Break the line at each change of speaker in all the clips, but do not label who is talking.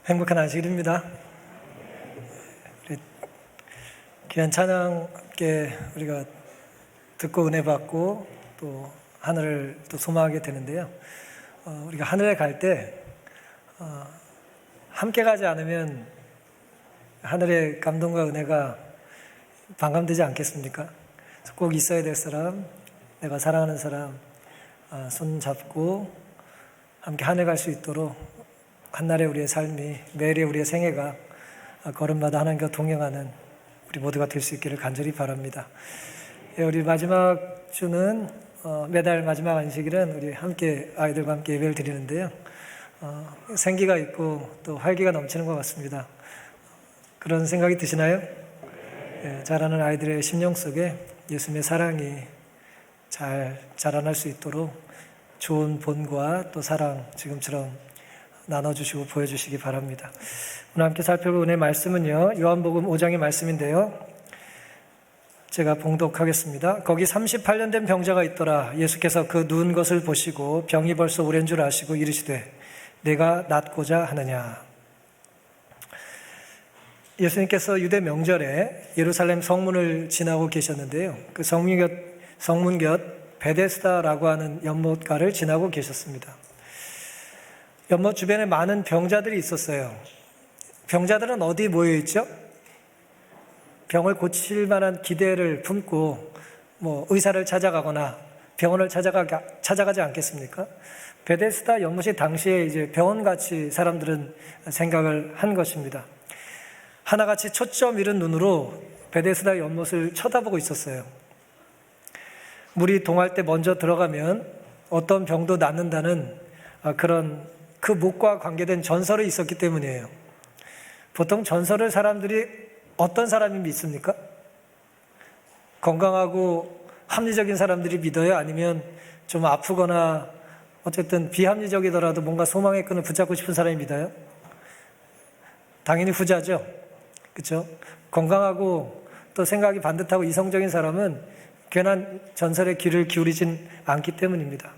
행복한 안식일입니다. 우리 귀한 찬양 함께 우리가 듣고 은혜 받고 또 하늘을 또 소망하게 되는데요. 우리가 하늘에 갈 때 함께 가지 않으면 하늘의 감동과 은혜가 반감되지 않겠습니까? 꼭 있어야 될 사람, 내가 사랑하는 사람 손 잡고 함께 하늘 갈 수 있도록 한날의 우리의 삶이, 매일의 우리의 생애가 걸음마다 하나님과 동행하는 우리 모두가 될 수 있기를 간절히 바랍니다. 우리 마지막 주는 매달 마지막 안식일은 우리 함께 아이들과 함께 예배를 드리는데요. 생기가 있고 또 활기가 넘치는 것 같습니다. 그런 생각이 드시나요? 자라는 아이들의 심령 속에 예수님의 사랑이 잘 자라날 수 있도록 좋은 본과 또 사랑 지금처럼 나눠주시고 보여주시기 바랍니다. 오늘 함께 살펴볼 은혜 말씀은요, 요한복음 5장의 말씀인데요. 제가 봉독하겠습니다. 거기 38년 된 병자가 있더라. 예수께서 그 누운 것을 보시고 병이 벌써 오랜 줄 아시고 이르시되 내가 낫고자 하느냐. 예수님께서 유대 명절에 예루살렘 성문을 지나고 계셨는데요. 그 성문 곁 베데스다라고 하는 연못가를 지나고 계셨습니다. 연못 주변에 많은 병자들이 있었어요. 병자들은 어디 모여 있죠? 병을 고칠 만한 기대를 품고 의사를 찾아가거나 병원을 찾아가지 않겠습니까? 베데스다 연못이 당시에 이제 병원같이 사람들은 생각을 한 것입니다. 하나같이 초점 잃은 눈으로 베데스다 연못을 쳐다보고 있었어요. 물이 동할 때 먼저 들어가면 어떤 병도 낫는다는 그런 그 목과 관계된 전설이 있었기 때문이에요. 보통 전설을 사람들이 어떤 사람이 믿습니까? 건강하고 합리적인 사람들이 믿어요? 아니면 좀 아프거나 어쨌든 비합리적이더라도 뭔가 소망의 끈을 붙잡고 싶은 사람이 믿어요? 당연히 후자죠. 그렇죠? 건강하고 또 생각이 반듯하고 이성적인 사람은 괜한 전설에 귀를 기울이진 않기 때문입니다.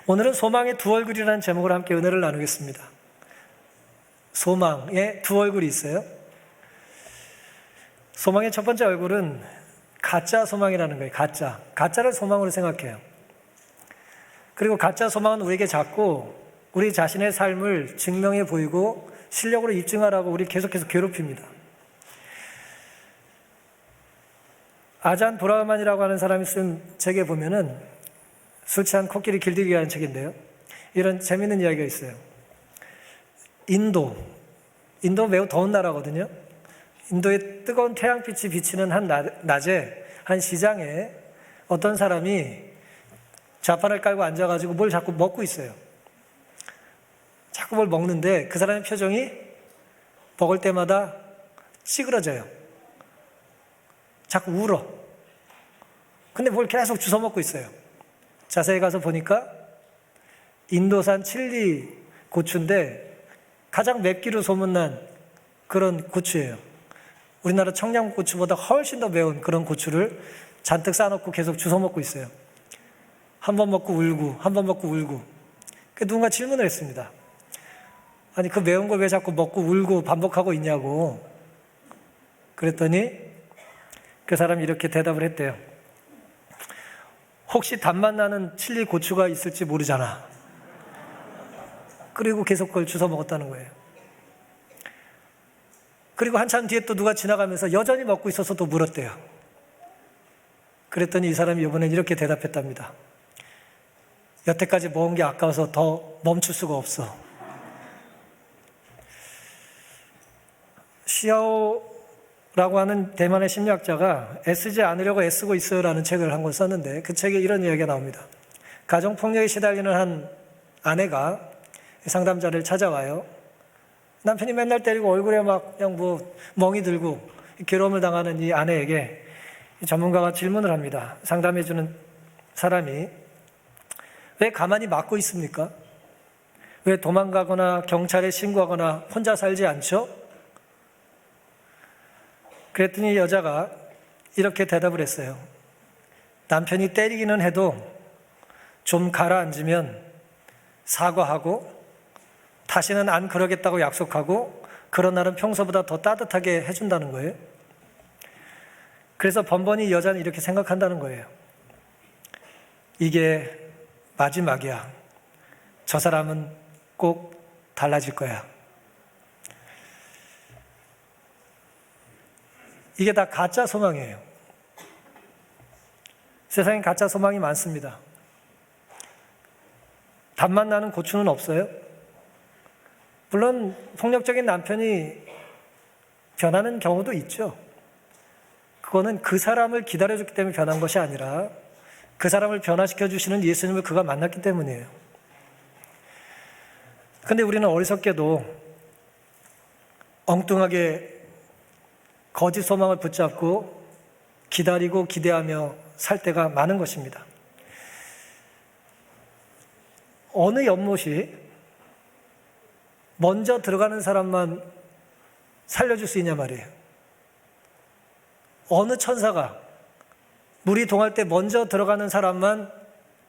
오늘은 소망의 두 얼굴이라는 제목으로 함께 은혜를 나누겠습니다. 소망의 두 얼굴이 있어요. 소망의 첫 번째 얼굴은 가짜 소망이라는 거예요. 가짜를 소망으로 생각해요. 그리고 가짜 소망은 우리에게 자꾸 우리 자신의 삶을 증명해 보이고 실력으로 입증하라고 우리 계속해서 괴롭힙니다. 아잔 브라우만이라고 하는 사람이 쓴 책에 보면은 술 취한 코끼리 길들이기라는 책인데요. 이런 재미있는 이야기가 있어요. 인도 매우 더운 나라거든요. 인도의 뜨거운 태양빛이 비치는 한 낮에 한 시장에 어떤 사람이 좌판을 깔고 앉아가지고 뭘 자꾸 먹고 있어요. 자꾸 뭘 먹는데 그 사람의 표정이 먹을 때마다 찌그러져요. 자꾸 울어. 근데 뭘 계속 주워 먹고 있어요. 자세히 가서 보니까 인도산 칠리 고추인데 가장 맵기로 소문난 그런 고추예요. 우리나라 청양고추보다 훨씬 더 매운 그런 고추를 잔뜩 싸놓고 계속 주워 먹고 있어요. 한 번 먹고 울고 한 번 먹고 울고. 누군가 질문을 했습니다. 아니 그 매운 걸 왜 자꾸 먹고 울고 반복하고 있냐고. 그랬더니 그 사람이 이렇게 대답을 했대요. 혹시 단맛 나는 칠리 고추가 있을지 모르잖아. 그리고 계속 그걸 주워 먹었다는 거예요. 그리고 한참 뒤에 또 누가 지나가면서 여전히 먹고 있어서 또 물었대요. 그랬더니 이 사람이 이번엔 이렇게 대답했답니다. 여태까지 먹은 게 아까워서 더 멈출 수가 없어. 시아오라고 하는 대만의 심리학자가 애쓰지 않으려고 애쓰고 있어요라는 책을 한 권 썼는데 그 책에 이런 이야기가 나옵니다. 가정폭력에 시달리는 한 아내가 상담자를 찾아와요. 남편이 맨날 때리고 얼굴에 막 그냥 멍이 들고 괴로움을 당하는 이 아내에게 전문가가 질문을 합니다. 상담해주는 사람이 왜 가만히 맞고 있습니까? 왜 도망가거나 경찰에 신고하거나 혼자 살지 않죠? 그랬더니 여자가 이렇게 대답을 했어요. 남편이 때리기는 해도 좀 가라앉으면 사과하고 다시는 안 그러겠다고 약속하고 그런 날은 평소보다 더 따뜻하게 해준다는 거예요. 그래서 번번이 여자는 이렇게 생각한다는 거예요. 이게 마지막이야. 저 사람은 꼭 달라질 거야. 이게 다 가짜 소망이에요. 세상에 가짜 소망이 많습니다. 단맛 나는 고추는 없어요? 물론 폭력적인 남편이 변하는 경우도 있죠. 그거는 그 사람을 기다려줬기 때문에 변한 것이 아니라 그 사람을 변화시켜 주시는 예수님을 그가 만났기 때문이에요. 근데 우리는 어리석게도 엉뚱하게 거짓 소망을 붙잡고 기다리고 기대하며 살 때가 많은 것입니다. 어느 연못이 먼저 들어가는 사람만 살려줄 수 있냐 말이에요. 어느 천사가 물이 동할 때 먼저 들어가는 사람만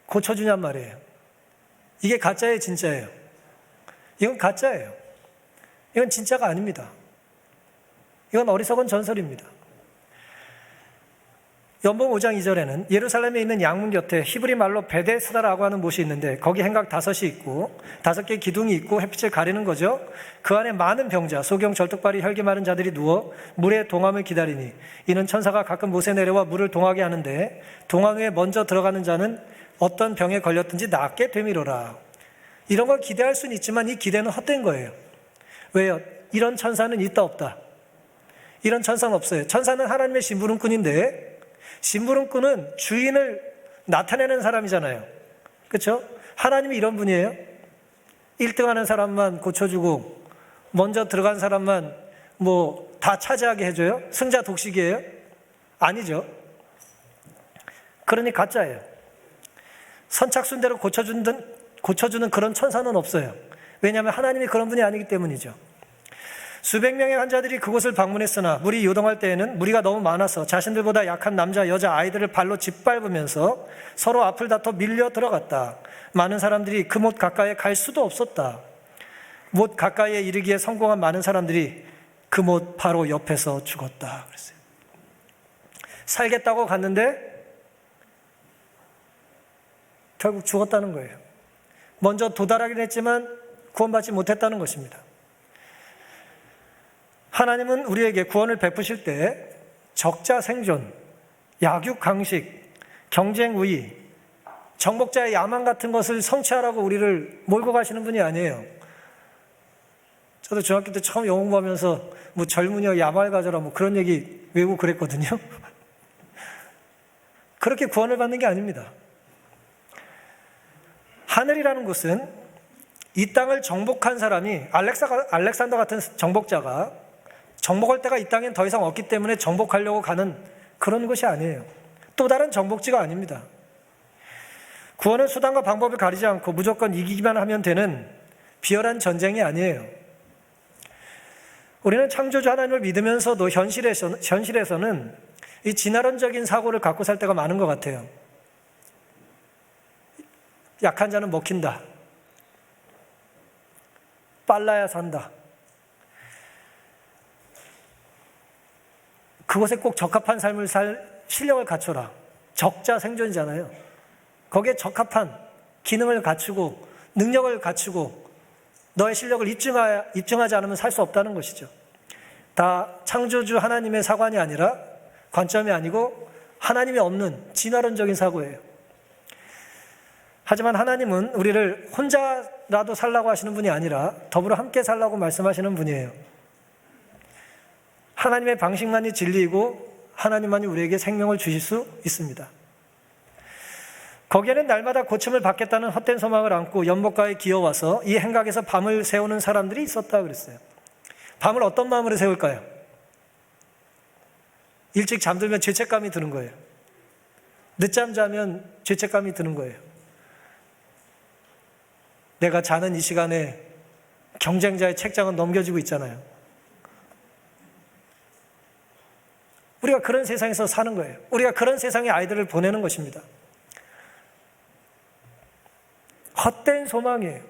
고쳐주냔 말이에요. 이게 가짜예요, 진짜예요? 이건 가짜예요. 이건 진짜가 아닙니다. 이건 어리석은 전설입니다. 연봉 5장 2절에는 예루살렘에 있는 양문 곁에 히브리 말로 베데스다라고 하는 못이 있는데 거기 행각 5이 있고 5개의 기둥이 있고 햇빛을 가리는 거죠. 그 안에 많은 병자, 소경, 절뚝발이, 혈기 마른 자들이 누워 물의 동함을 기다리니 이는 천사가 가끔 못에 내려와 물을 동하게 하는데 동함 후에 먼저 들어가는 자는 어떤 병에 걸렸든지 낫게 되미로라. 이런 걸 기대할 수는 있지만 이 기대는 헛된 거예요. 왜요? 이런 천사는 있다 없다? 이런 천사는 없어요. 천사는 하나님의 심부름꾼인데 심부름꾼은 주인을 나타내는 사람이잖아요. 그렇죠? 하나님이 이런 분이에요. 1등하는 사람만 고쳐주고 먼저 들어간 사람만 뭐 다 차지하게 해줘요? 승자 독식이에요? 아니죠. 그러니 가짜예요. 선착순대로 고쳐주는 그런 천사는 없어요. 왜냐하면 하나님이 그런 분이 아니기 때문이죠. 수백 명의 환자들이 그곳을 방문했으나 물이 요동할 때에는 무리가 너무 많아서 자신들보다 약한 남자, 여자, 아이들을 발로 짓밟으면서 서로 앞을 다퉈 밀려 들어갔다. 많은 사람들이 그 못 가까이에 갈 수도 없었다. 못 가까이에 이르기에 성공한 많은 사람들이 그 못 바로 옆에서 죽었다. 그랬어요. 살겠다고 갔는데 결국 죽었다는 거예요. 먼저 도달하긴 했지만 구원받지 못했다는 것입니다. 하나님은 우리에게 구원을 베푸실 때 적자 생존, 약육강식, 경쟁 우위, 정복자의 야망 같은 것을 성취하라고 우리를 몰고 가시는 분이 아니에요. 저도 중학교 때 처음 영어 공부하면서 뭐 젊은이여 야망을 가져라 뭐 그런 얘기 외우고 그랬거든요. 그렇게 구원을 받는 게 아닙니다. 하늘이라는 곳은 이 땅을 정복한 사람이 알렉산더 같은 정복자가 정복할 때가 이 땅엔 더 이상 없기 때문에 정복하려고 가는 그런 것이 아니에요. 또 다른 정복지가 아닙니다. 구원은 수단과 방법을 가리지 않고 무조건 이기기만 하면 되는 비열한 전쟁이 아니에요. 우리는 창조주 하나님을 믿으면서도 현실에서는 이 진화론적인 사고를 갖고 살 때가 많은 것 같아요. 약한 자는 먹힌다. 빨라야 산다. 그것에 꼭 적합한 삶을 살 실력을 갖춰라. 적자 생존이잖아요. 거기에 적합한 기능을 갖추고 능력을 갖추고 너의 실력을 입증하지 않으면 살 수 없다는 것이죠. 다 창조주 하나님의 사관이 아니라 관점이 아니고 하나님이 없는 진화론적인 사고예요. 하지만 하나님은 우리를 혼자라도 살라고 하시는 분이 아니라 더불어 함께 살라고 말씀하시는 분이에요. 하나님의 방식만이 진리이고 하나님만이 우리에게 생명을 주실 수 있습니다. 거기에는 날마다 고침을 받겠다는 헛된 소망을 안고 연못가에 기어와서 이 행각에서 밤을 새우는 사람들이 있었다 그랬어요. 밤을 어떤 마음으로 새울까요? 일찍 잠들면 죄책감이 드는 거예요. 늦잠 자면 죄책감이 드는 거예요. 내가 자는 이 시간에 경쟁자의 책장은 넘겨지고 있잖아요. 우리가 그런 세상에서 사는 거예요. 우리가 그런 세상에 아이들을 보내는 것입니다. 헛된 소망이에요.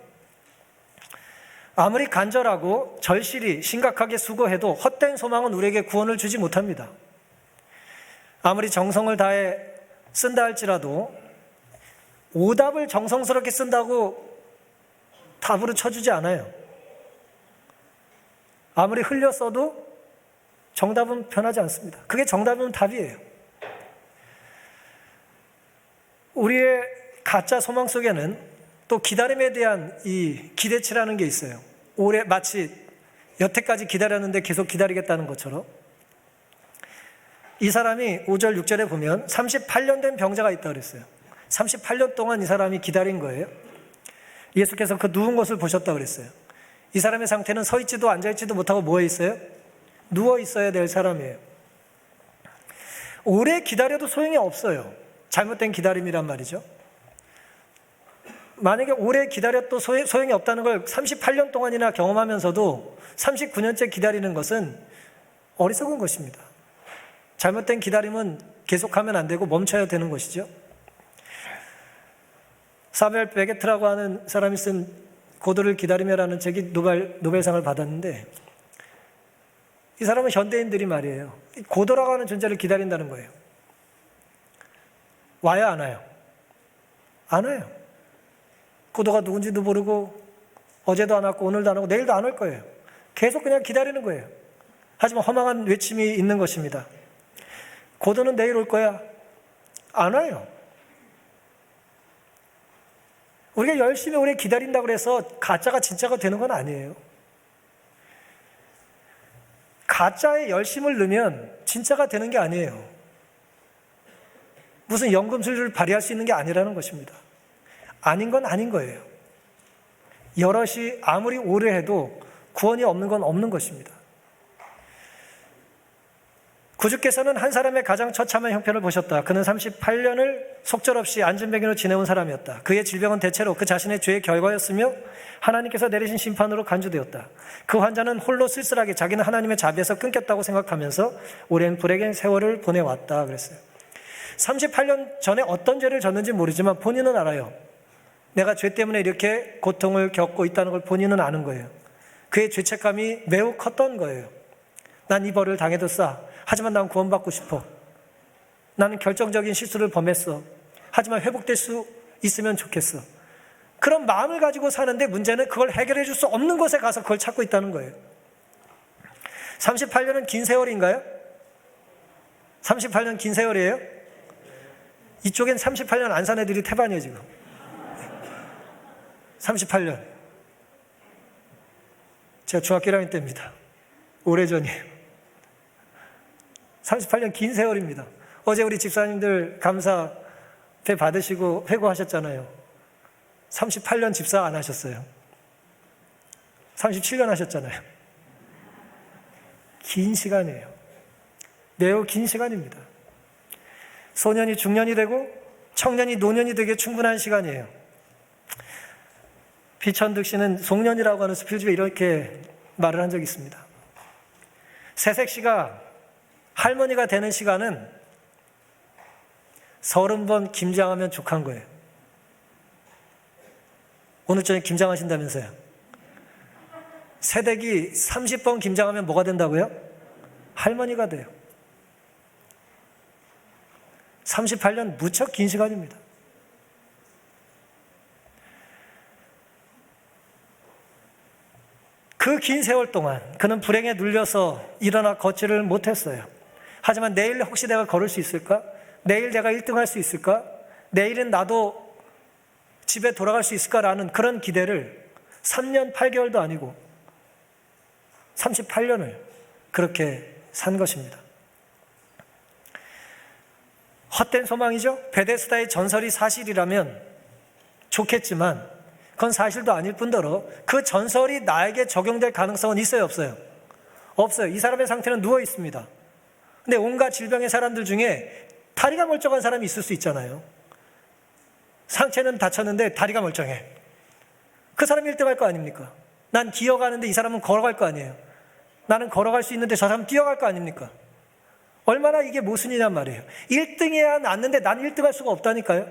아무리 간절하고 절실히 심각하게 수고해도 헛된 소망은 우리에게 구원을 주지 못합니다. 아무리 정성을 다해 쓴다 할지라도 오답을 정성스럽게 쓴다고 답으로 쳐주지 않아요. 아무리 흘려 써도 정답은 변하지 않습니다. 그게 정답이면 답이에요. 우리의 가짜 소망 속에는 또 기다림에 대한 이 기대치라는 게 있어요. 오래 마치 여태까지 기다렸는데 계속 기다리겠다는 것처럼. 이 사람이 5절 6절에 보면 38년 된 병자가 있다고 그랬어요. 38년 동안 이 사람이 기다린 거예요. 예수께서 그 누운 것을 보셨다고 그랬어요. 이 사람의 상태는 서 있지도 앉아 있지도 못하고 뭐에 있어요? 누워 있어야 될 사람이에요. 오래 기다려도 소용이 없어요. 잘못된 기다림이란 말이죠. 만약에 오래 기다려도 소용이 없다는 걸 38년 동안이나 경험하면서도 39년째 기다리는 것은 어리석은 것입니다. 잘못된 기다림은 계속하면 안 되고 멈춰야 되는 것이죠. 사무엘 베게트라고 하는 사람이 쓴 고도를 기다리며라는 책이 노벨상을 받았는데, 이 사람은 현대인들이 말이에요, 고도라고 하는 존재를 기다린다는 거예요. 와요, 안 와요? 안 와요. 고도가 누군지도 모르고 어제도 안 왔고 오늘도 안 오고 내일도 안 올 거예요. 계속 그냥 기다리는 거예요. 하지만 허망한 외침이 있는 것입니다. 고도는 내일 올 거야. 안 와요. 우리가 열심히 오래 기다린다고 해서 가짜가 진짜가 되는 건 아니에요. 가짜에 열심을 넣으면 진짜가 되는 게 아니에요. 무슨 연금술을 발휘할 수 있는 게 아니라는 것입니다. 아닌 건 아닌 거예요. 여럿이 아무리 오래 해도 구원이 없는 건 없는 것입니다. 구주께서는 한 사람의 가장 처참한 형편을 보셨다. 그는 38년을 속절없이 안진병으로 지내온 사람이었다. 그의 질병은 대체로 그 자신의 죄의 결과였으며 하나님께서 내리신 심판으로 간주되었다. 그 환자는 홀로 쓸쓸하게 자기는 하나님의 자비에서 끊겼다고 생각하면서 오랜 불행의 세월을 보내왔다 그랬어요. 38년 전에 어떤 죄를 졌는지 모르지만 본인은 알아요. 내가 죄 때문에 이렇게 고통을 겪고 있다는 걸 본인은 아는 거예요. 그의 죄책감이 매우 컸던 거예요. 난 이 벌을 당해도 싸. 하지만 난 구원받고 싶어. 나는 결정적인 실수를 범했어. 하지만 회복될 수 있으면 좋겠어. 그런 마음을 가지고 사는데 문제는 그걸 해결해 줄 수 없는 곳에 가서 그걸 찾고 있다는 거예요. 38년은 긴 세월인가요? 38년 긴 세월이에요? 이쪽엔 38년 안 산 애들이 태반이에요 지금. 38년. 제가 중학교 1학년 때입니다. 오래전이에요. 38년 긴 세월입니다. 어제 우리 집사님들 감사패 받으시고 회고하셨잖아요. 38년 집사 안 하셨어요. 37년 하셨잖아요. 긴 시간이에요. 매우 긴 시간입니다. 소년이 중년이 되고 청년이 노년이 되기에 충분한 시간이에요. 비천득 씨는 송년이라고 하는 수필집에 이렇게 말을 한 적이 있습니다. 새색 씨가 할머니가 되는 시간은 30번 김장하면 족한 거예요. 오늘 저녁에 김장하신다면서요. 새댁이 30번 김장하면 뭐가 된다고요? 할머니가 돼요. 38년 무척 긴 시간입니다. 그 긴 세월 동안 그는 불행에 눌려서 일어나 걷지를 못했어요. 하지만 내일 혹시 내가 걸을 수 있을까? 내일 내가 1등 할 수 있을까? 내일은 나도 집에 돌아갈 수 있을까라는 그런 기대를 3년 8개월도 아니고 38년을 그렇게 산 것입니다. 헛된 소망이죠. 베데스다의 전설이 사실이라면 좋겠지만 그건 사실도 아닐 뿐더러 그 전설이 나에게 적용될 가능성은 있어요, 없어요? 없어요. 이 사람의 상태는 누워 있습니다. 근데 온갖 질병의 사람들 중에 다리가 멀쩡한 사람이 있을 수 있잖아요. 상체는 다쳤는데 다리가 멀쩡해. 그 사람이 1등 할 거 아닙니까? 난 기어가는데 이 사람은 걸어갈 거 아니에요. 나는 걸어갈 수 있는데 저 사람은 뛰어갈 거 아닙니까? 얼마나 이게 모순이란 말이에요. 1등해야 낫는데 난 1등 할 수가 없다니까요.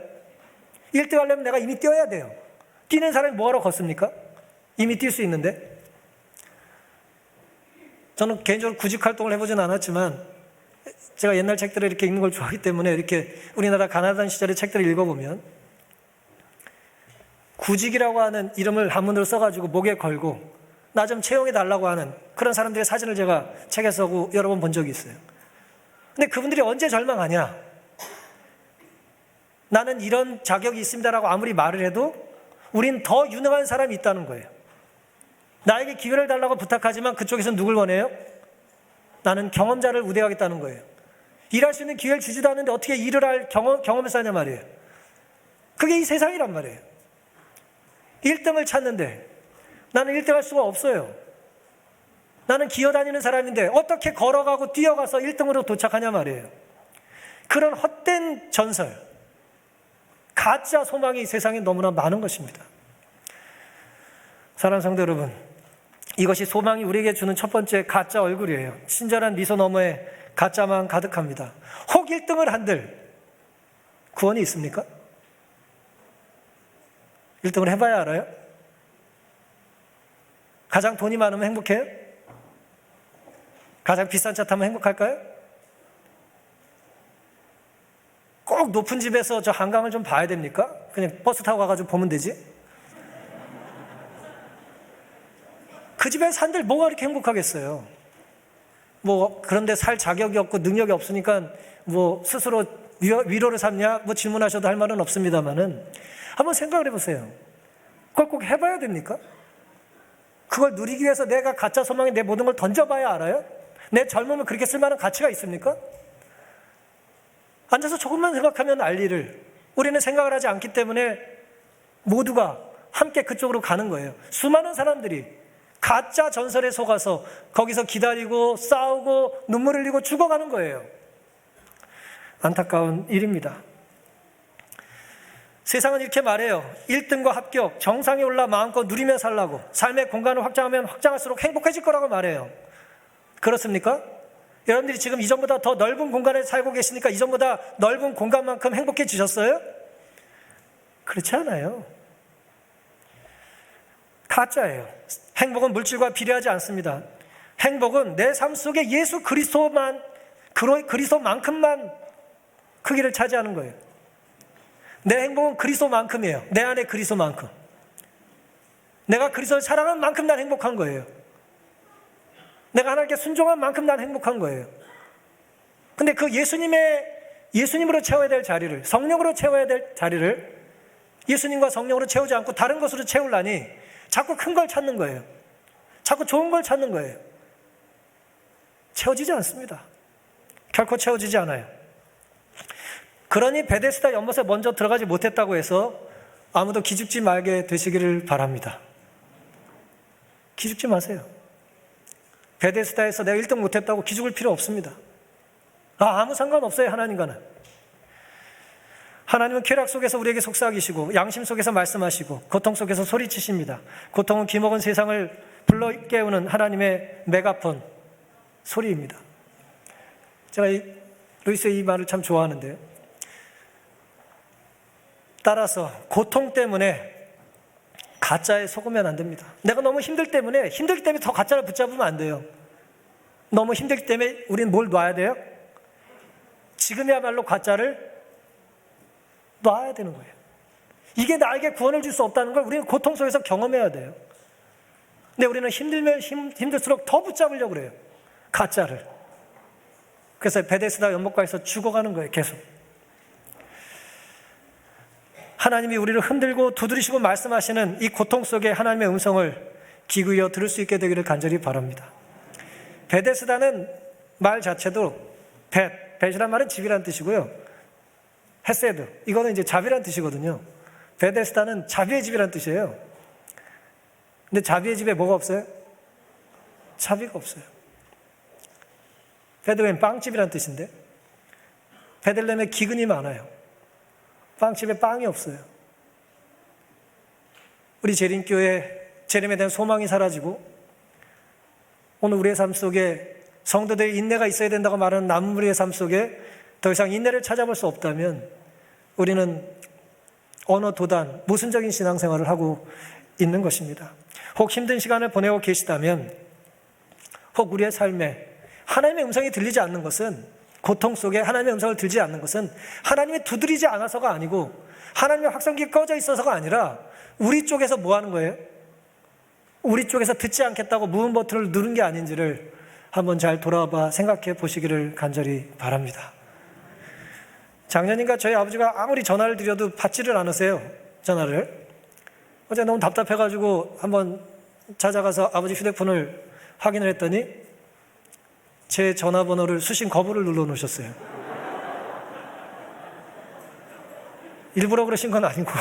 1등 하려면 내가 이미 뛰어야 돼요. 뛰는 사람이 뭐하러 걷습니까? 이미 뛸 수 있는데. 저는 개인적으로 구직 활동을 해보진 않았지만 제가 옛날 책들을 이렇게 읽는 걸 좋아하기 때문에 이렇게 우리나라 가나다는 시절의 책들을 읽어보면 구직이라고 하는 이름을 한문으로 써가지고 목에 걸고 나 좀 채용해 달라고 하는 그런 사람들의 사진을 제가 책에 써고 여러 번 본 적이 있어요. 근데 그분들이 언제 절망하냐? 나는 이런 자격이 있습니다라고 아무리 말을 해도 우린 더 유능한 사람이 있다는 거예요. 나에게 기회를 달라고 부탁하지만 그쪽에서는 누굴 원해요? 나는 경험자를 우대하겠다는 거예요. 일할 수 있는 기회를 주지도 않는데 어떻게 일을 할 경험을 쌓냐 말이에요. 그게 이 세상이란 말이에요. 1등을 찾는데 나는 1등 할 수가 없어요. 나는 기어다니는 사람인데 어떻게 걸어가고 뛰어가서 1등으로 도착하냐 말이에요. 그런 헛된 전설, 가짜 소망이 세상에 너무나 많은 것입니다. 사랑하는 성도 여러분, 이것이 소망이 우리에게 주는 첫 번째 가짜 얼굴이에요. 친절한 미소 너머에 가짜만 가득합니다. 혹 1등을 한들 구원이 있습니까? 1등을 해봐야 알아요? 가장 돈이 많으면 행복해요? 가장 비싼 차 타면 행복할까요? 꼭 높은 집에서 저 한강을 좀 봐야 됩니까? 그냥 버스 타고 가가지고 보면 되지? 그 집에 산들 뭐가 이렇게 행복하겠어요? 그런데 살 자격이 없고 능력이 없으니까 스스로 위로를 삼냐? 질문하셔도 할 말은 없습니다만은 한번 생각을 해보세요. 그걸 꼭 해봐야 됩니까? 그걸 누리기 위해서 내가 가짜 소망에 내 모든 걸 던져봐야 알아요? 내 젊음을 그렇게 쓸만한 가치가 있습니까? 앉아서 조금만 생각하면 알 일을 우리는 생각을 하지 않기 때문에 모두가 함께 그쪽으로 가는 거예요. 수많은 사람들이 가짜 전설에 속아서 거기서 기다리고 싸우고 눈물 흘리고 죽어가는 거예요. 안타까운 일입니다. 세상은 이렇게 말해요. 1등과 합격, 정상에 올라 마음껏 누리며 살라고, 삶의 공간을 확장하면 확장할수록 행복해질 거라고 말해요. 그렇습니까? 여러분들이 지금 이전보다 더 넓은 공간에 살고 계시니까 이전보다 넓은 공간만큼 행복해지셨어요? 그렇지 않아요. 가짜예요. 행복은 물질과 비례하지 않습니다. 행복은 내 삶 속에 예수 그리스도만큼만 크기를 차지하는 거예요. 내 행복은 그리스도만큼이에요. 내 안에 그리스도만큼. 내가 그리스도를 사랑하는 만큼 난 행복한 거예요. 내가 하나님께 순종한 만큼 난 행복한 거예요. 근데 그 예수님으로 채워야 될 자리를, 성령으로 채워야 될 자리를 예수님과 성령으로 채우지 않고 다른 것으로 채우려니 자꾸 큰 걸 찾는 거예요. 자꾸 좋은 걸 찾는 거예요. 채워지지 않습니다. 결코 채워지지 않아요. 그러니 베데스다 연못에 먼저 들어가지 못했다고 해서 아무도 기죽지 말게 되시기를 바랍니다. 기죽지 마세요. 베데스다에서 내가 1등 못했다고 기죽을 필요 없습니다. 아무 상관없어요. 하나님과는. 하나님은 쾌락 속에서 우리에게 속삭이시고 양심 속에서 말씀하시고 고통 속에서 소리치십니다. 고통은 기먹은 세상을 불러 깨우는 하나님의 메가폰 소리입니다. 제가 루이스의 이 말을 참 좋아하는데요. 따라서 고통 때문에 가짜에 속으면 안 됩니다. 내가 너무 힘들기 때문에 더 가짜를 붙잡으면 안 돼요. 너무 힘들기 때문에 우리는 뭘 놔야 돼요? 지금이야말로 가짜를 놔야 되는 거예요. 이게 나에게 구원을 줄 수 없다는 걸 우리는 고통 속에서 경험해야 돼요. 근데 우리는 힘들면 힘들수록 더 붙잡으려고 그래요. 가짜를. 그래서 베데스다 연못가에서 죽어가는 거예요. 계속. 하나님이 우리를 흔들고 두드리시고 말씀하시는 이 고통 속에 하나님의 음성을 기구여 들을 수 있게 되기를 간절히 바랍니다. 베데스다는 말 자체도 벳이란 말은 집이란 뜻이고요. 헤세드, 이거는 이제 자비란 뜻이거든요. 베데스다는 자비의 집이란 뜻이에요. 근데 자비의 집에 뭐가 없어요? 자비가 없어요. 베드웨인 빵집이란 뜻인데 베들레헴에 기근이 많아요. 빵집에 빵이 없어요. 우리 재림교회 재림에 대한 소망이 사라지고 오늘 우리의 삶 속에 성도들의 인내가 있어야 된다고 말하는 남은 우리의 삶 속에 더 이상 인내를 찾아볼 수 없다면 우리는 언어 도단, 모순적인 신앙생활을 하고 있는 것입니다. 혹 힘든 시간을 보내고 계시다면, 혹 우리의 삶에 하나님의 음성이 들리지 않는 것은, 고통 속에 하나님의 음성을 들지 않는 것은 하나님이 두드리지 않아서가 아니고 하나님의 확성기가 꺼져 있어서가 아니라 우리 쪽에서 뭐 하는 거예요? 우리 쪽에서 듣지 않겠다고 무음 버튼을 누른 게 아닌지를 한번 잘 돌아봐 생각해 보시기를 간절히 바랍니다. 작년인가 저희 아버지가 아무리 전화를 드려도 받지를 않으세요. 전화를. 어제 너무 답답해가지고 한번 찾아가서 아버지 휴대폰을 확인을 했더니 제 전화번호를 수신 거부를 눌러놓으셨어요. 일부러 그러신 건 아니고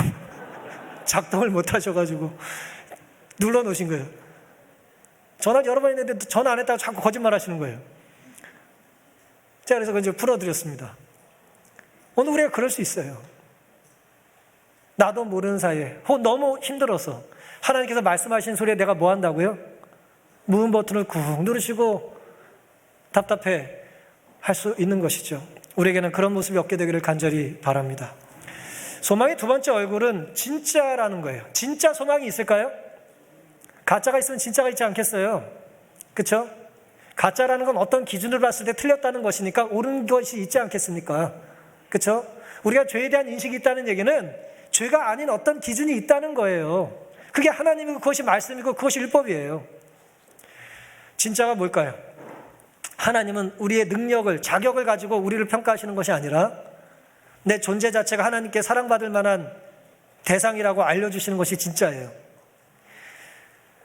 작동을 못 하셔가지고 눌러놓으신 거예요. 전화 여러 번 했는데 전화 안 했다가 자꾸 거짓말 하시는 거예요. 제가 그래서 이제 풀어드렸습니다. 오늘 우리가 그럴 수 있어요. 나도 모르는 사이에 혹 너무 힘들어서 하나님께서 말씀하신 소리에 내가 뭐 한다고요? 무음 버튼을 꾹 누르시고 답답해 할 수 있는 것이죠. 우리에게는 그런 모습이 없게 되기를 간절히 바랍니다. 소망의 두 번째 얼굴은 진짜라는 거예요. 진짜 소망이 있을까요? 가짜가 있으면 진짜가 있지 않겠어요? 그렇죠? 가짜라는 건 어떤 기준을 봤을 때 틀렸다는 것이니까 옳은 것이 있지 않겠습니까? 그렇죠? 우리가 죄에 대한 인식이 있다는 얘기는 죄가 아닌 어떤 기준이 있다는 거예요. 그게 하나님이고 그것이 말씀이고 그것이 율법이에요. 진짜가 뭘까요? 하나님은 우리의 능력을, 자격을 가지고 우리를 평가하시는 것이 아니라 내 존재 자체가 하나님께 사랑받을 만한 대상이라고 알려주시는 것이 진짜예요.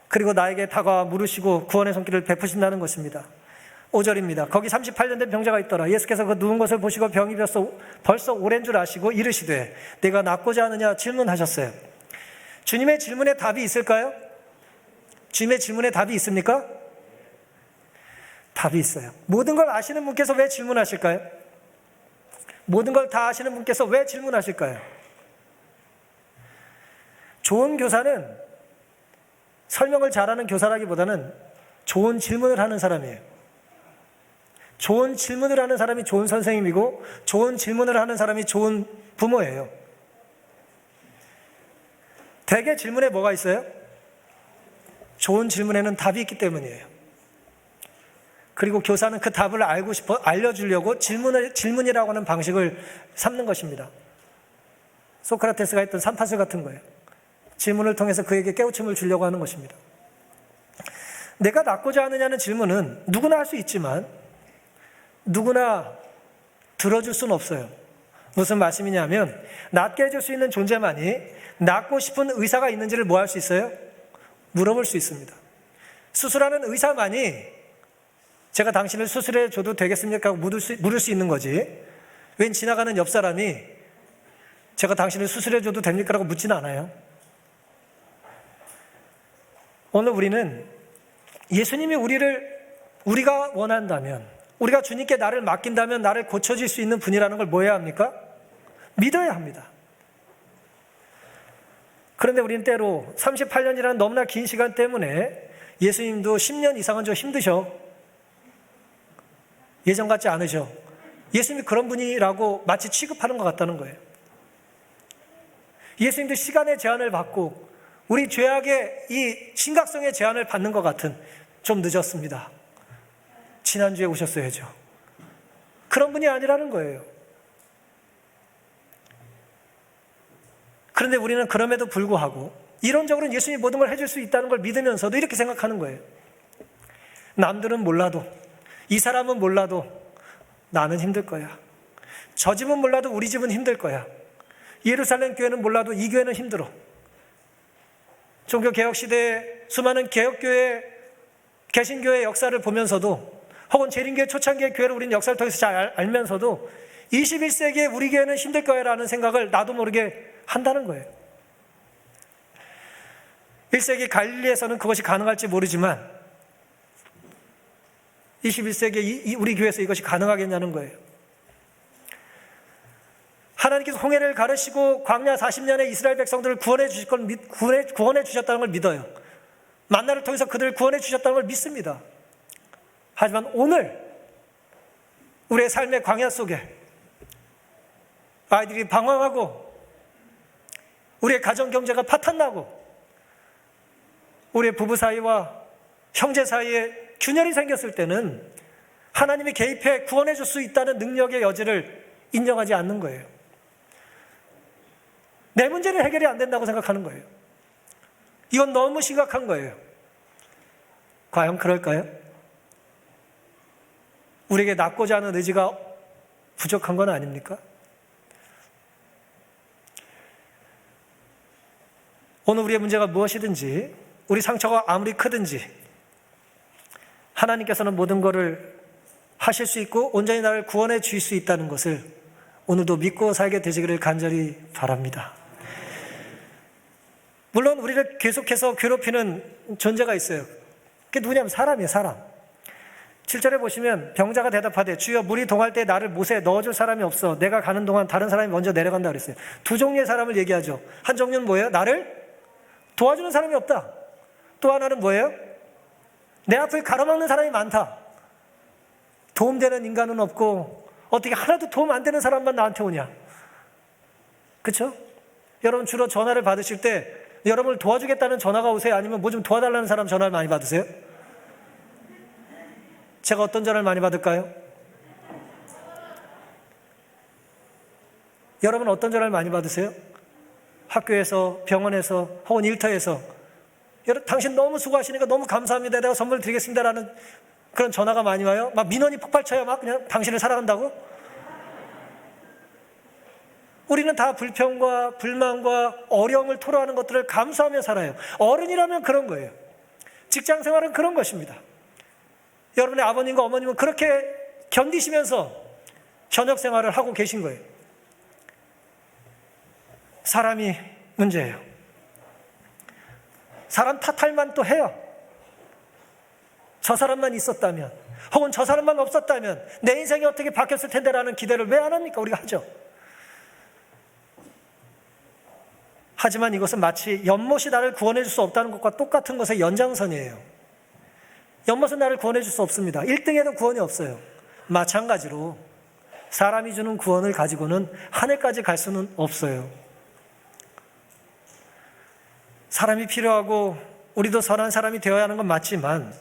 그리고 나에게 다가와 물으시고 구원의 손길을 베푸신다는 것입니다. 5절입니다. 거기 38년 된 병자가 있더라. 예수께서 그 누운 것을 보시고 병이 벌써 오랜 줄 아시고 이르시되 내가 낫고자 하느냐 질문하셨어요. 주님의 질문에 답이 있을까요? 주님의 질문에 답이 있습니까? 답이 있어요. 모든 걸 아시는 분께서 왜 질문하실까요? 모든 걸 다 아시는 분께서 왜 질문하실까요? 좋은 교사는 설명을 잘하는 교사라기보다는 좋은 질문을 하는 사람이에요. 좋은 질문을 하는 사람이 좋은 선생님이고 좋은 질문을 하는 사람이 좋은 부모예요. 대개 질문에 뭐가 있어요? 좋은 질문에는 답이 있기 때문이에요. 그리고 교사는 그 답을 알고 싶어 알려주려고 질문이라고 하는 방식을 삼는 것입니다. 소크라테스가 했던 삼파술 같은 거예요. 질문을 통해서 그에게 깨우침을 주려고 하는 것입니다. 내가 낫고자 하느냐는 질문은 누구나 할 수 있지만 누구나 들어줄 수는 없어요. 무슨 말씀이냐면 낫게 해줄 수 있는 존재만이 낫고 싶은 의사가 있는지를 뭐 할 수 있어요? 물어볼 수 있습니다. 수술하는 의사만이 제가 당신을 수술해 줘도 되겠습니까? 하고 물을 수 있는 거지. 웬 지나가는 옆 사람이 제가 당신을 수술해 줘도 됩니까? 라고 묻지는 않아요. 오늘 우리는 예수님이 우리가 원한다면, 우리가 주님께 나를 맡긴다면 나를 고쳐줄 수 있는 분이라는 걸 뭐 해야 합니까? 믿어야 합니다. 그런데 우리는 때로 38년이라는 너무나 긴 시간 때문에 예수님도 10년 이상은 좀 힘드셔. 예전 같지 않으셔. 예수님이 그런 분이라고 마치 취급하는 것 같다는 거예요. 예수님도 시간의 제한을 받고 우리 죄악의 이 심각성의 제한을 받는 것 같은, 좀 늦었습니다. 지난주에 오셨어야죠. 그런 분이 아니라는 거예요. 그런데 우리는 그럼에도 불구하고 이론적으로는 예수님이 모든 걸 해줄 수 있다는 걸 믿으면서도 이렇게 생각하는 거예요. 남들은 몰라도, 이 사람은 몰라도 나는 힘들 거야. 저 집은 몰라도 우리 집은 힘들 거야. 예루살렘 교회는 몰라도 이 교회는 힘들어. 종교개혁시대에 수많은 개혁교회, 개신교회 역사를 보면서도, 혹은 재림교회 초창기의 교회를 우리는 역사를 통해서 잘 알면서도 21세기에 우리 교회는 힘들 거야라는 생각을 나도 모르게 한다는 거예요. 1세기 갈릴리에서는 그것이 가능할지 모르지만 21세기에 우리 교회에서 이것이 가능하겠냐는 거예요. 하나님께서 홍해를 가르시고 광야 40년의 이스라엘 백성들을 구원해 주셨다는 걸 믿어요. 만나를 통해서 그들을 구원해 주셨다는 걸 믿습니다. 하지만 오늘 우리의 삶의 광야 속에 아이들이 방황하고 우리의 가정 경제가 파탄나고 우리의 부부 사이와 형제 사이에 균열이 생겼을 때는 하나님이 개입해 구원해 줄 수 있다는 능력의 여지를 인정하지 않는 거예요. 내 문제는 해결이 안 된다고 생각하는 거예요. 이건 너무 심각한 거예요. 과연 그럴까요? 우리에게 낫고자 하는 의지가 부족한 건 아닙니까? 오늘 우리의 문제가 무엇이든지, 우리 상처가 아무리 크든지 하나님께서는 모든 것을 하실 수 있고 온전히 나를 구원해 주실 수 있다는 것을 오늘도 믿고 살게 되시기를 간절히 바랍니다. 물론 우리를 계속해서 괴롭히는 존재가 있어요. 그게 누구냐면 사람이에요. 사람. 7절에 보시면 병자가 대답하되 주여 물이 동할 때 나를 못에 넣어줄 사람이 없어. 내가 가는 동안 다른 사람이 먼저 내려간다 그랬어요. 두 종류의 사람을 얘기하죠. 한 종류는 뭐예요? 나를 도와주는 사람이 없다. 또 하나는 뭐예요? 내 앞을 가로막는 사람이 많다. 도움되는 인간은 없고 어떻게 하나도 도움 안 되는 사람만 나한테 오냐. 그렇죠? 여러분 주로 전화를 받으실 때 여러분을 도와주겠다는 전화가 오세요? 아니면 뭐 좀 도와달라는 사람 전화를 많이 받으세요? 제가 어떤 전화를 많이 받을까요? 여러분 어떤 전화를 많이 받으세요? 학교에서, 병원에서, 혹은 일터에서 여러분 당신 너무 수고하시니까 너무 감사합니다. 내가 선물 드리겠습니다라는 그런 전화가 많이 와요? 막 민원이 폭발쳐요? 막 그냥 당신을 사랑한다고? 우리는 다 불평과 불만과 어려움을 토로하는 것들을 감수하며 살아요. 어른이라면 그런 거예요. 직장 생활은 그런 것입니다. 여러분의 아버님과 어머님은 그렇게 견디시면서 현역 생활을 하고 계신 거예요. 사람이 문제예요. 사람 탓할 만도 해요. 저 사람만 있었다면, 혹은 저 사람만 없었다면 내 인생이 어떻게 바뀌었을 텐데라는 기대를 왜 안 합니까? 우리가 하죠. 하지만 이것은 마치 연못이 나를 구원해 줄 수 없다는 것과 똑같은 것의 연장선이에요. 연못은 나를 구원해 줄 수 없습니다. 1등에도 구원이 없어요. 마찬가지로 사람이 주는 구원을 가지고는 하늘까지 갈 수는 없어요. 사람이 필요하고 우리도 선한 사람이 되어야 하는 건 맞지만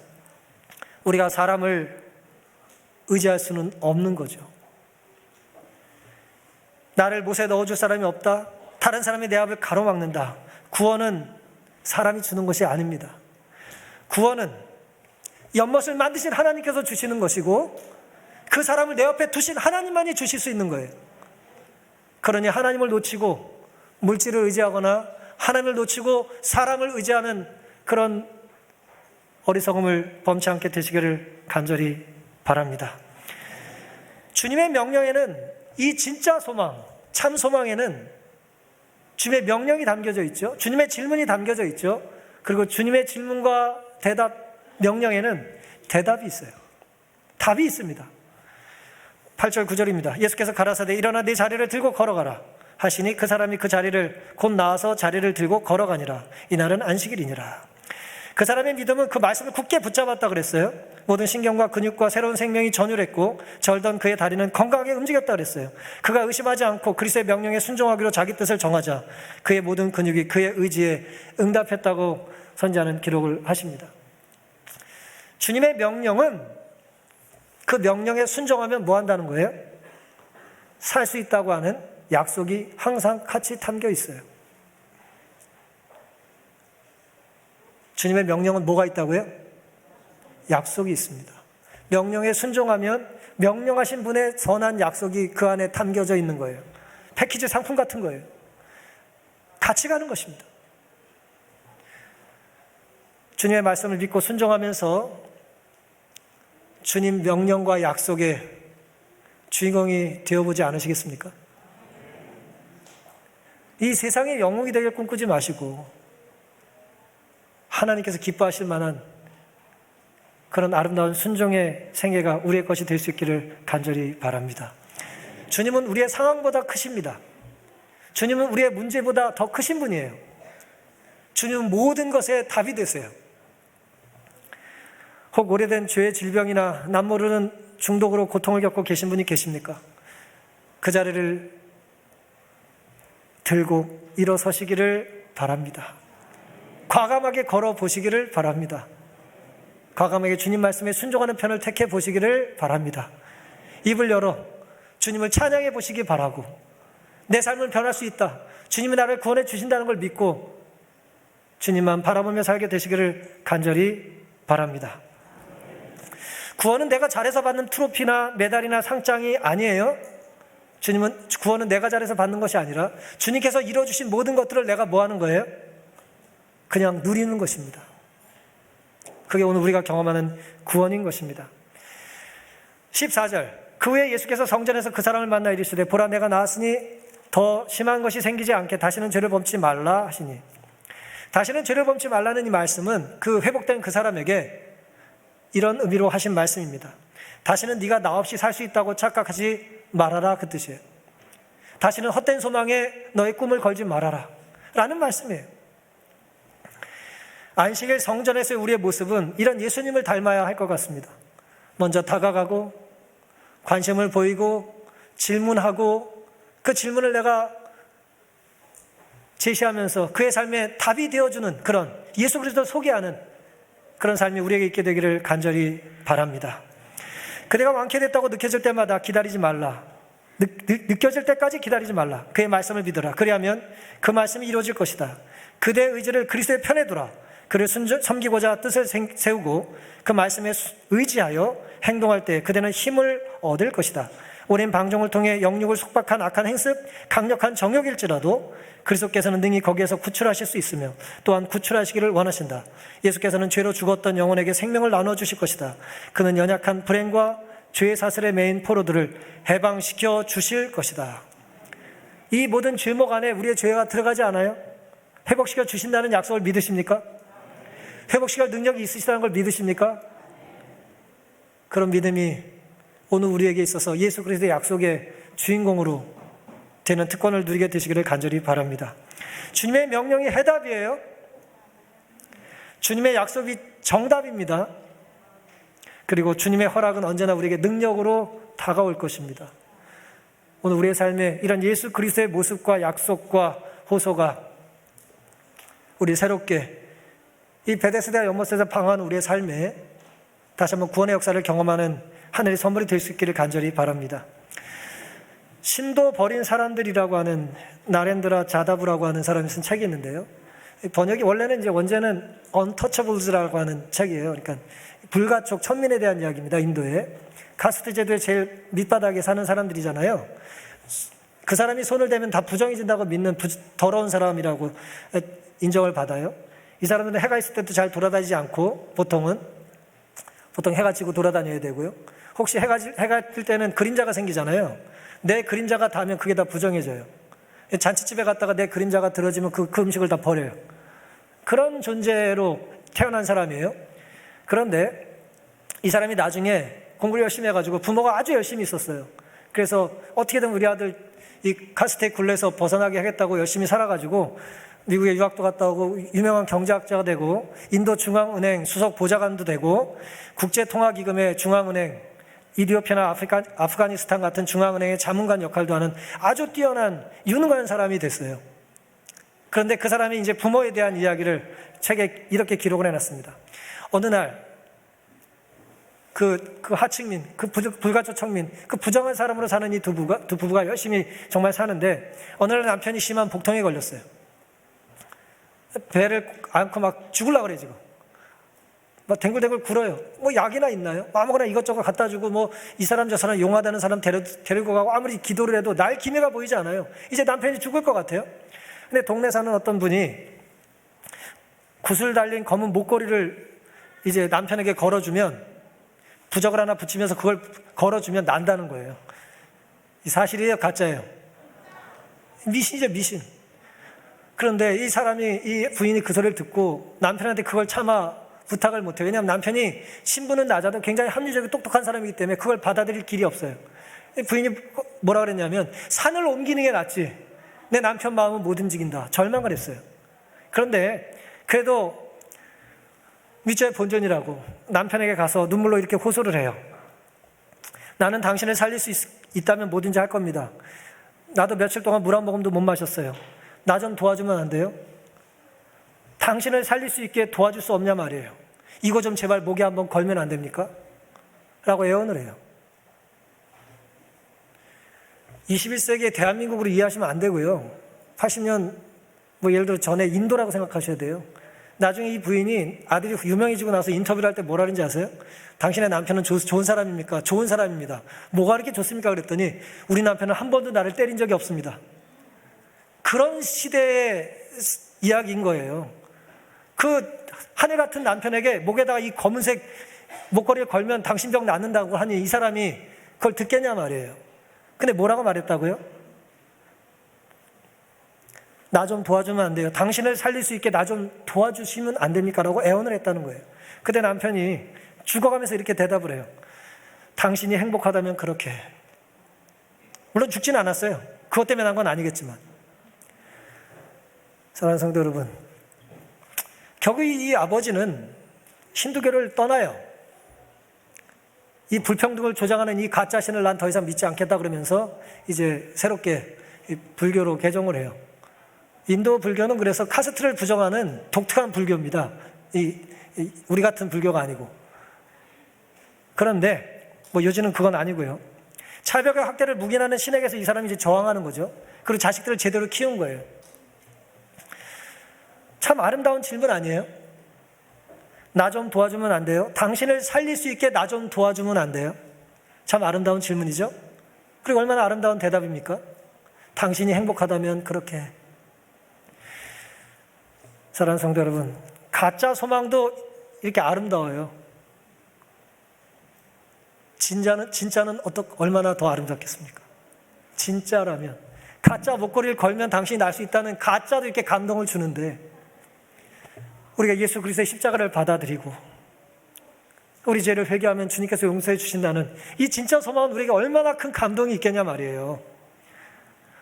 우리가 사람을 의지할 수는 없는 거죠. 나를 못에 넣어줄 사람이 없다. 다른 사람이 내 앞을 가로막는다. 구원은 사람이 주는 것이 아닙니다. 구원은 연못을 만드신 하나님께서 주시는 것이고 그 사람을 내 옆에 두신 하나님만이 주실 수 있는 거예요. 그러니 하나님을 놓치고 물질을 의지하거나 하나님을 놓치고 사람을 의지하는 그런 어리석음을 범치 않게 되시기를 간절히 바랍니다. 주님의 명령에는 이 진짜 소망, 참 소망에는 주님의 명령이 담겨져 있죠. 주님의 질문이 담겨져 있죠. 그리고 주님의 질문과 대답, 명령에는 대답이 있어요. 답이 있습니다. 8절 9절입니다. 예수께서 가라사대 일어나 네 자리를 들고 걸어가라 하시니 그 사람이 그 자리를 곧 나와서 자리를 들고 걸어가니라. 이날은 안식일이니라. 그 사람의 믿음은 그 말씀을 굳게 붙잡았다 그랬어요. 모든 신경과 근육과 새로운 생명이 전율했고 절던 그의 다리는 건강하게 움직였다 그랬어요. 그가 의심하지 않고 그리스도의 명령에 순종하기로 자기 뜻을 정하자 그의 모든 근육이 그의 의지에 응답했다고 선지자는 기록을 하십니다. 주님의 명령은 그 명령에 순종하면 뭐 한다는 거예요? 살 수 있다고 하는 약속이 항상 같이 담겨 있어요. 주님의 명령은 뭐가 있다고요? 약속이 있습니다. 명령에 순종하면 명령하신 분의 선한 약속이 그 안에 담겨져 있는 거예요. 패키지 상품 같은 거예요. 같이 가는 것입니다. 주님의 말씀을 믿고 순종하면서 주님 명령과 약속의 주인공이 되어보지 않으시겠습니까? 이 세상의 영웅이 되길 꿈꾸지 마시고 하나님께서 기뻐하실 만한 그런 아름다운 순종의 생애가 우리의 것이 될 수 있기를 간절히 바랍니다. 주님은 우리의 상황보다 크십니다. 주님은 우리의 문제보다 더 크신 분이에요. 주님은 모든 것에 답이 되세요. 혹 오래된 죄의 질병이나 남모르는 중독으로 고통을 겪고 계신 분이 계십니까? 그 자리를 들고 일어서시기를 바랍니다. 과감하게 걸어보시기를 바랍니다. 과감하게 주님 말씀에 순종하는 편을 택해 보시기를 바랍니다. 입을 열어 주님을 찬양해 보시기 바라고, 내 삶은 변할 수 있다, 주님이 나를 구원해 주신다는 걸 믿고 주님만 바라보며 살게 되시기를 간절히 바랍니다. 구원은 내가 잘해서 받는 트로피나 메달이나 상장이 아니에요. 구원은 내가 잘해서 받는 것이 아니라 주님께서 이루어주신 모든 것들을 내가 뭐 하는 거예요? 그냥 누리는 것입니다. 그게 오늘 우리가 경험하는 구원인 것입니다. 14절, 그 후에 예수께서 성전에서 그 사람을 만나 이르시되 보라 내가 나았으니 더 심한 것이 생기지 않게 다시는 죄를 범치 말라 하시니, 다시는 죄를 범치 말라는 이 말씀은 그 회복된 그 사람에게 이런 의미로 하신 말씀입니다. 다시는 네가 나 없이 살 수 있다고 착각하지 말아라, 그 뜻이에요. 다시는 헛된 소망에 너의 꿈을 걸지 말아라 라는 말씀이에요. 안식일 성전에서의 우리의 모습은 이런 예수님을 닮아야 할 것 같습니다. 먼저 다가가고 관심을 보이고 질문하고 그 질문을 내가 제시하면서 그의 삶에 답이 되어주는 그런 예수 그리스도를 소개하는 그런 삶이 우리에게 있게 되기를 간절히 바랍니다. 그대가 완쾌됐다고 느껴질 때마다 기다리지 말라. 느껴질 때까지 기다리지 말라. 그의 말씀을 믿어라. 그리하면 그 말씀이 이루어질 것이다. 그대의 의지를 그리스도의 편에 두라. 그를 섬기고자 뜻을 세우고 그 말씀에 의지하여 행동할 때 그대는 힘을 얻을 것이다. 오랜 방종을 통해 영육을 속박한 악한 행습, 강력한 정욕일지라도 그리스도께서는 능히 거기에서 구출하실 수 있으며 또한 구출하시기를 원하신다. 예수께서는 죄로 죽었던 영혼에게 생명을 나눠주실 것이다. 그는 연약한 불행과 죄의 사슬에 매인 포로들을 해방시켜 주실 것이다. 이 모든 죄목 안에 우리의 죄가 들어가지 않아요? 회복시켜 주신다는 약속을 믿으십니까? 회복시킬 능력이 있으시다는 걸 믿으십니까? 그런 믿음이 오늘 우리에게 있어서 예수 그리스도의 약속의 주인공으로 되는 특권을 누리게 되시기를 간절히 바랍니다. 주님의 명령이 해답이에요. 주님의 약속이 정답입니다. 그리고 주님의 허락은 언제나 우리에게 능력으로 다가올 것입니다. 오늘 우리의 삶에 이런 예수 그리스도의 모습과 약속과 호소가 우리 새롭게 이 베데스다 연못에서 방황하는 우리의 삶에 다시 한번 구원의 역사를 경험하는 하늘의 선물이 될 수 있기를 간절히 바랍니다. 신도 버린 사람들이라고 하는 나렌드라 자다부라고 하는 사람이 쓴 책이 있는데요. 번역이 원래는 이제 원제는 untouchables라고 하는 책이에요. 그러니까 불가촉 천민에 대한 이야기입니다. 인도에 카스트 제도의 제일 밑바닥에 사는 사람들이잖아요. 그 사람이 손을 대면 다 부정해진다고 믿는 더러운 사람이라고 인정을 받아요. 이 사람들은 해가 있을 때도 잘 돌아다니지 않고 보통 해가 지고 돌아다녀야 되고요. 혹시 해가 뜰 때는 그림자가 생기잖아요. 내 그림자가 닿으면 그게 다 부정해져요. 잔치집에 갔다가 내 그림자가 들어지면 그 음식을 다 버려요. 그런 존재로 태어난 사람이에요. 그런데 이 사람이 나중에 공부를 열심히 해가지고 부모가 아주 열심히 있었어요. 그래서 어떻게든 우리 아들 이 카스트의 굴레에서 벗어나게 하겠다고 열심히 살아가지고 미국에 유학도 갔다 오고 유명한 경제학자가 되고 인도 중앙은행 수석 보좌관도 되고 국제통화기금의 중앙은행 이디오피아나 아프가니스탄 같은 중앙은행의 자문관 역할도 하는 아주 뛰어난 유능한 사람이 됐어요. 그런데 그 사람이 이제 부모에 대한 이야기를 책에 이렇게 기록을 해놨습니다. 어느 날 그 하층민, 그 불가촉 청민, 그 부정한 사람으로 사는 이 두 부부가 열심히 정말 사는데 어느 날 남편이 심한 복통에 걸렸어요. 배를 앓고 막 죽으려고 그래 지금. 막 댕굴댕굴 굴어요. 뭐 약이나 있나요? 아무거나 이것저것 갖다 주고 뭐 이 사람 저 사람 용하다는 사람 데리고 가고 아무리 기도를 해도 날 기미가 보이지 않아요. 이제 남편이 죽을 것 같아요. 근데 동네 사는 어떤 분이 구슬 달린 검은 목걸이를 이제 남편에게 걸어주면 부적을 하나 붙이면서 그걸 걸어주면 난다는 거예요. 이 사실이에요? 가짜예요? 미신이죠, 미신. 그런데 이 부인이 그 소리를 듣고 남편한테 그걸 차마 부탁을 못해요. 왜냐하면 남편이 신분은 낮아도 굉장히 합리적이고 똑똑한 사람이기 때문에 그걸 받아들일 길이 없어요. 부인이 뭐라 그랬냐면 산을 옮기는 게 낫지 내 남편 마음은 못 움직인다. 절망을 했어요. 그런데 그래도 위자의 본전이라고 남편에게 가서 눈물로 이렇게 호소를 해요. 나는 당신을 살릴 수 있다면 뭐든지 할 겁니다. 나도 며칠 동안 물 한 모금도 못 마셨어요. 나 좀 도와주면 안 돼요? 당신을 살릴 수 있게 도와줄 수 없냐 말이에요. 이거 좀 제발 목에 한번 걸면 안 됩니까? 라고 애원을 해요. 21세기의 대한민국으로 이해하시면 안 되고요. 80년 예를 들어 전에 인도라고 생각하셔야 돼요. 나중에 이 부인이 아들이 유명해지고 나서 인터뷰를 할 때 뭐라 그런지 아세요? 당신의 남편은 좋은 사람입니까? 좋은 사람입니다. 뭐가 그렇게 좋습니까? 그랬더니 우리 남편은 한 번도 나를 때린 적이 없습니다. 그런 시대의 이야기인 거예요. 그 하늘 같은 남편에게 목에다가 이 검은색 목걸이를 걸면 당신 병 낫는다고 하니 이 사람이 그걸 듣겠냐 말이에요. 근데 뭐라고 말했다고요? 나 좀 도와주면 안 돼요? 당신을 살릴 수 있게 나 좀 도와주시면 안 됩니까? 라고 애원을 했다는 거예요. 그때 남편이 죽어가면서 이렇게 대답을 해요. 당신이 행복하다면 그렇게 해. 물론 죽진 않았어요. 그것 때문에 난 건 아니겠지만. 사랑하는 성도 여러분, 결국 이 아버지는 힌두교를 떠나요. 이 불평등을 조장하는 이 가짜신을 난 더 이상 믿지 않겠다 그러면서 이제 새롭게 불교로 개종을 해요. 인도 불교는 그래서 카스트를 부정하는 독특한 불교입니다. 우리 같은 불교가 아니고. 그런데 요즘은 그건 아니고요. 차별과 학대를 묵인하는 신에게서 이 사람이 이제 저항하는 거죠. 그리고 자식들을 제대로 키운 거예요. 참 아름다운 질문 아니에요? 나 좀 도와주면 안 돼요? 당신을 살릴 수 있게 나 좀 도와주면 안 돼요? 참 아름다운 질문이죠? 그리고 얼마나 아름다운 대답입니까? 당신이 행복하다면 그렇게 해. 사랑하는 성도 여러분, 가짜 소망도 이렇게 아름다워요. 진짜는 얼마나 더 아름답겠습니까? 진짜라면, 가짜 목걸이를 걸면 당신이 날 수 있다는 가짜도 이렇게 감동을 주는데, 우리가 예수 그리스도의 십자가를 받아들이고 우리 죄를 회개하면 주님께서 용서해 주신다는 이 진짜 소망은 우리에게 얼마나 큰 감동이 있겠냐 말이에요.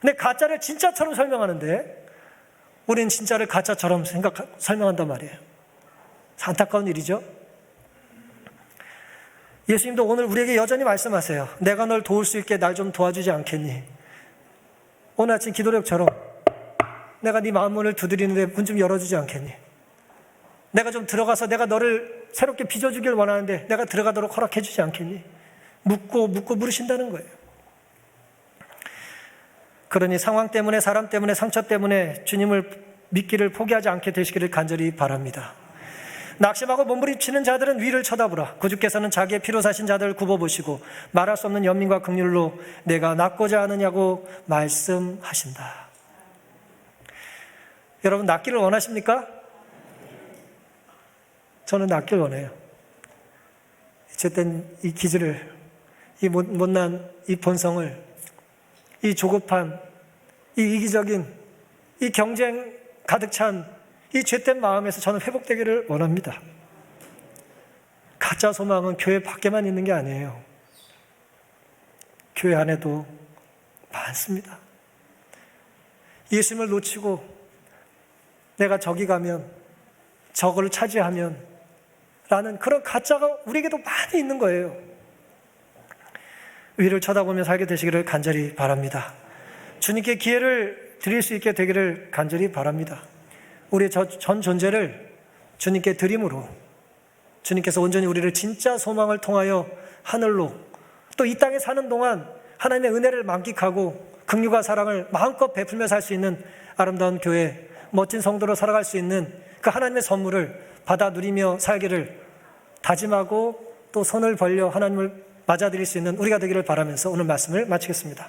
근데 가짜를 진짜처럼 설명하는데 우리는 진짜를 가짜처럼 설명한단 말이에요. 안타까운 일이죠. 예수님도 오늘 우리에게 여전히 말씀하세요. 내가 널 도울 수 있게 날 좀 도와주지 않겠니? 오늘 아침 기도력처럼 내가 네 마음 문을 두드리는데 문 좀 열어주지 않겠니? 내가 좀 들어가서 내가 너를 새롭게 빚어주길 원하는데 내가 들어가도록 허락해 주지 않겠니? 묻고 물으신다는 거예요. 그러니 상황 때문에, 사람 때문에, 상처 때문에 주님을 믿기를 포기하지 않게 되시기를 간절히 바랍니다. 낙심하고 몸부림치는 자들은 위를 쳐다보라. 구주께서는 자기의 피로 사신 자들을 굽어보시고 말할 수 없는 연민과 긍휼로 내가 낫고자 하느냐고 말씀하신다. 여러분, 낫기를 원하십니까? 저는 낫길 원해요. 어쨌든 이 기질을, 이 못난 이 본성을, 이 조급한, 이 이기적인, 이 경쟁 가득 찬 이 죄된 마음에서 저는 회복되기를 원합니다. 가짜 소망은 교회 밖에만 있는 게 아니에요. 교회 안에도 많습니다. 예수님을 놓치고 내가 저기 가면, 저거를 차지하면 라는 그런 가짜가 우리에게도 많이 있는 거예요. 위를 쳐다보며 살게 되시기를 간절히 바랍니다. 주님께 기회를 드릴 수 있게 되기를 간절히 바랍니다. 우리의 전 존재를 주님께 드림으로 주님께서 온전히 우리를 진짜 소망을 통하여 하늘로, 또 이 땅에 사는 동안 하나님의 은혜를 만끽하고 긍휼과 사랑을 마음껏 베풀며 살 수 있는 아름다운 교회, 멋진 성도로 살아갈 수 있는 그 하나님의 선물을 받아 누리며 살기를 다짐하고 또 손을 벌려 하나님을 맞아들일 수 있는 우리가 되기를 바라면서 오늘 말씀을 마치겠습니다.